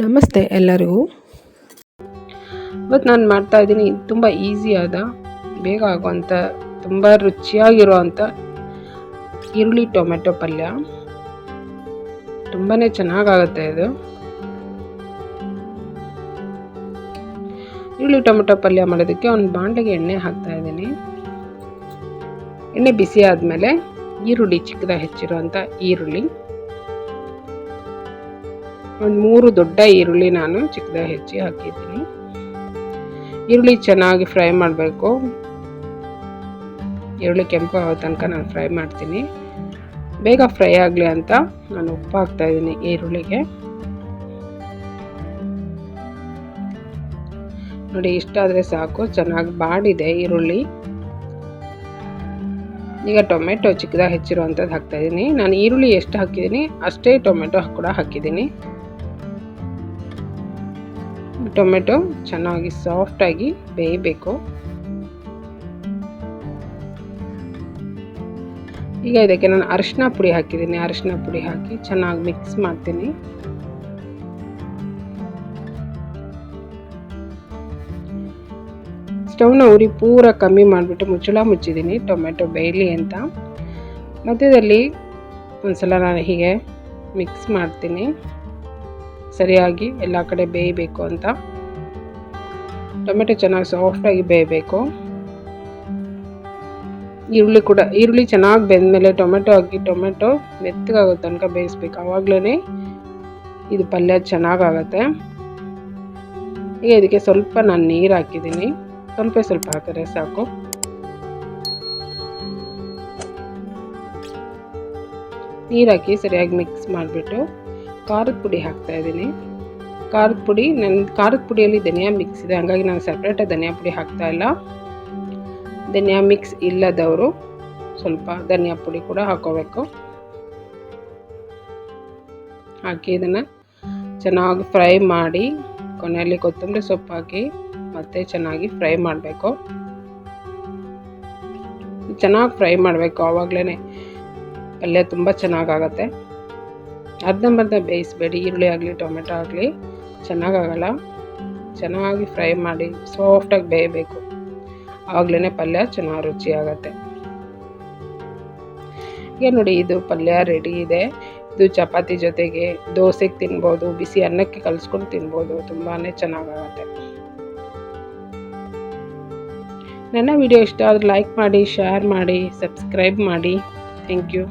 ನಮಸ್ತೆ ಎಲ್ಲರಿಗೂ. ಇವತ್ತು ನಾನು ಮಾಡ್ತಾ ಇದ್ದೀನಿ ತುಂಬ ಈಸಿಯಾದ, ಬೇಗ ಆಗುವಂಥ, ತುಂಬ ರುಚಿಯಾಗಿರುವಂಥ ಈರುಳ್ಳಿ ಟೊಮೆಟೊ ಪಲ್ಯ. ತುಂಬಾ ಚೆನ್ನಾಗಾಗುತ್ತೆ ಇದು. ಈರುಳ್ಳಿ ಟೊಮೆಟೊ ಪಲ್ಯ ಮಾಡೋದಕ್ಕೆ ಒಂದು ಬಾಣಲೆಗೆ ಎಣ್ಣೆ ಹಾಕ್ತಾ ಇದ್ದೀನಿ. ಎಣ್ಣೆ ಬಿಸಿ ಆದಮೇಲೆ ಈರುಳ್ಳಿ ಚಿಕ್ಕದಾಗಿ ಹೆಚ್ಚಿರುವಂಥ ಈರುಳ್ಳಿ, ಒಂದು 3 ದೊಡ್ಡ ಈರುಳ್ಳಿ ನಾನು ಚಿಕ್ಕದಾಗಿ ಹೆಚ್ಚಿ ಹಾಕಿದ್ದೀನಿ. ಈರುಳ್ಳಿ ಚೆನ್ನಾಗಿ ಫ್ರೈ ಮಾಡಬೇಕು. ಈರುಳ್ಳಿ ಕೆಂಪು ಆಗೋ ತನಕ ನಾನು ಫ್ರೈ ಮಾಡ್ತೀನಿ. ಬೇಗ ಫ್ರೈ ಆಗಲಿ ಅಂತ ನಾನು ಉಪ್ಪು ಹಾಕ್ತಾ ಇದ್ದೀನಿ ಈರುಳ್ಳಿಗೆ. ನೋಡಿ, ಇಷ್ಟಾದರೆ ಸಾಕು. ಚೆನ್ನಾಗಿ ಬಾಡಿದೆ ಈರುಳ್ಳಿ. ಈಗ ಟೊಮೆಟೊ ಚಿಕ್ಕದಾಗಿ ಹೆಚ್ಚಿರುವಂಥದ್ದು ಹಾಕ್ತಾ ಇದ್ದೀನಿ. ನಾನು ಈರುಳ್ಳಿ ಎಷ್ಟು ಹಾಕಿದ್ದೀನಿ ಅಷ್ಟೇ ಟೊಮೆಟೊ ಕೂಡ ಹಾಕಿದ್ದೀನಿ. ಟೊಮೆಟೊ ಚೆನ್ನಾಗಿ ಸಾಫ್ಟಾಗಿ ಬೇಯಬೇಕು. ಈಗ ಇದಕ್ಕೆ ನಾನು ಅರಿಶಿನ ಪುಡಿ ಹಾಕಿದ್ದೀನಿ. ಅರಿಶಿನ ಪುಡಿ ಹಾಕಿ ಚೆನ್ನಾಗಿ ಮಿಕ್ಸ್ ಮಾಡ್ತೀನಿ. ಸ್ಟವ್ನ ಉರಿ ಪೂರ ಕಮ್ಮಿ ಮಾಡಿಬಿಟ್ಟು ಮುಚ್ಚಳ ಮುಚ್ಚಿದ್ದೀನಿ ಟೊಮೆಟೊ ಬೇಯಲಿ ಅಂತ. ಮಧ್ಯದಲ್ಲಿ ಒಂದ್ಸಲ ನಾನು ಹೀಗೆ ಮಿಕ್ಸ್ ಮಾಡ್ತೀನಿ, ಸರಿಯಾಗಿ ಎಲ್ಲ ಕಡೆ ಬೇಯಬೇಕು ಅಂತ. ಟೊಮೆಟೊ ಚೆನ್ನಾಗಿ ಸಾಫ್ಟಾಗಿ ಬೇಯಬೇಕು. ಈರುಳ್ಳಿ ಚೆನ್ನಾಗಿ ಬೆಂದಮೇಲೆ ಟೊಮೆಟೊ ಹಾಕಿ ಟೊಮೆಟೊ ಮೆತ್ತಗಾಗೋ ತನಕ ಬೇಯಿಸ್ಬೇಕು. ಆವಾಗಲೇ ಇದು ಪಲ್ಯ ಚೆನ್ನಾಗಾಗತ್ತೆ. ಈಗ ಇದಕ್ಕೆ ಸ್ವಲ್ಪ ನಾನು ನೀರು ಹಾಕಿದ್ದೀನಿ. ಸ್ವಲ್ಪ ಹಾಕಿದ್ರೆ ಸಾಕು. ನೀರು ಹಾಕಿ ಸರಿಯಾಗಿ ಮಿಕ್ಸ್ ಮಾಡಿಬಿಟ್ಟು ಖಾರದ ಪುಡಿ ಹಾಕ್ತಾ ಇದ್ದೀನಿ. ಖಾರದ ಪುಡಿಯಲ್ಲಿ ಧನಿಯಾ ಮಿಕ್ಸ್ ಇದೆ, ಹಾಗಾಗಿ ನಾನು ಸಪ್ರೇಟಾಗಿ ಧನಿಯಾ ಪುಡಿ ಹಾಕ್ತಾ ಇಲ್ಲ. ಧನಿಯಾ ಮಿಕ್ಸ್ ಇಲ್ಲದವರು ಸ್ವಲ್ಪ ಧನಿಯಾ ಪುಡಿ ಕೂಡ ಹಾಕೋಬೇಕು. ಹಾಕಿ ಇದನ್ನು ಚೆನ್ನಾಗಿ ಫ್ರೈ ಮಾಡಿ ಕೊನೆಯಲ್ಲಿ ಕೊತ್ತಂಬರಿ ಸೊಪ್ಪು ಹಾಕಿ ಮತ್ತೆ ಚೆನ್ನಾಗಿ ಫ್ರೈ ಮಾಡಬೇಕು. ಚೆನ್ನಾಗಿ ಫ್ರೈ ಮಾಡಬೇಕು, ಆವಾಗಲೇ ಪಲ್ಯ ತುಂಬ ಚೆನ್ನಾಗಾಗತ್ತೆ. ಅರ್ಧಂಬರ್ಧ ಬೇಯಿಸಬೇಡಿ. ಈರುಳ್ಳಿ ಆಗಲಿ ಟೊಮೆಟೊ ಆಗಲಿ ಚೆನ್ನಾಗಾಗಲ್ಲ. ಚೆನ್ನಾಗಿ ಫ್ರೈ ಮಾಡಿ ಸಾಫ್ಟಾಗಿ ಬೇಯಬೇಕು, ಆವಾಗಲೇ ಪಲ್ಯ ಚೆನ್ನಾಗಿ ರುಚಿಯಾಗತ್ತೆ. ಈಗ ನೋಡಿ, ಇದು ಪಲ್ಯ ರೆಡಿ ಇದೆ. ಇದು ಚಪಾತಿ ಜೊತೆಗೆ, ದೋಸೆಗೆ ತಿನ್ಬೋದು, ಬಿಸಿ ಅನ್ನಕ್ಕೆ ಕಲಿಸ್ಕೊಂಡು ತಿನ್ಬೋದು. ತುಂಬಾ ಚೆನ್ನಾಗಾಗತ್ತೆ. ನನ್ನ ವಿಡಿಯೋ ಇಷ್ಟ ಆದರೆ ಲೈಕ್ ಮಾಡಿ, ಶೇರ್ ಮಾಡಿ, ಸಬ್ಸ್ಕ್ರೈಬ್ ಮಾಡಿ. Thank you.